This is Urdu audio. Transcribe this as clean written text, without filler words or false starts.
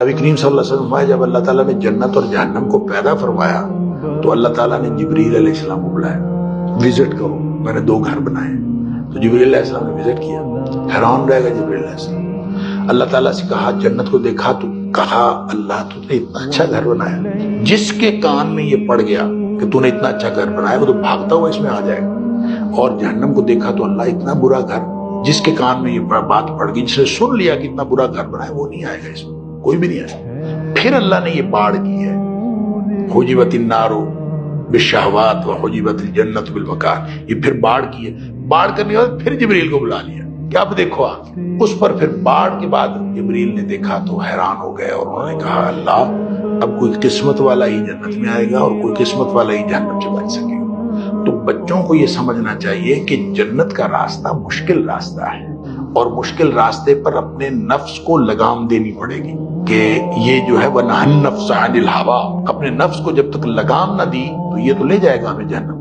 نبی کریم صلی اللہ علیہ وسلم فرمایا جب اللہ تعالیٰ نے جنت اور جہنم کو پیدا فرمایا تو اللہ تعالیٰ نے جبریل علیہ السلام کو بلایا، وزٹ کرو، میں نے 2 گھر بنائے۔ تو جبریل علیہ السلام نے وزٹ کیا، حیران رہ گیا جبریل علیہ السلام۔ اللہ تعالیٰ سے کہا جنت کو دیکھا تو کہا اللہ تو نے اتنا اچھا گھر بنایا، جس کے کان میں یہ پڑ گیا کہ تو نے اتنا اچھا گھر بنایا وہ تو بھاگتا ہوا اس میں آ جائے گا، اور جہنم کو دیکھا تو اللہ اتنا برا گھر، جس کے کان میں یہ بات پڑ گئی، جس نے سن لیا کہ اتنا برا گھر بنایا وہ نہیں آئے گا، اس میں کوئی بھی نہیں آئے۔ پھر اللہ نے یہ باڑ کی ہے، حجبت النار بالشہوات وحجبت الجنت بالمکار، یہ پھر باڑ کی ہے۔ باڑ کرنے کے بعد پھر جبریل کو بلا لیا کہ اب دیکھو اس پر پھر باڑ کے بعد جبریل نے دیکھا تو حیران ہو گئے، اور انہوں نے کہا اللہ اب کوئی قسمت والا ہی جنت میں آئے گا اور کوئی قسمت والا ہی جہنم سے بچ سکے گا۔ تو بچوں کو یہ سمجھنا چاہیے کہ جنت کا راستہ مشکل راستہ ہے، اور مشکل راستے پر اپنے نفس کو لگام دینی پڑے گی کہ یہ جو ہے وَنَهَى النَّفْسَ عَنِ الْهَوَىٰ، اپنے نفس کو جب تک لگام نہ دی تو یہ تو لے جائے گا ہمیں جہنم کی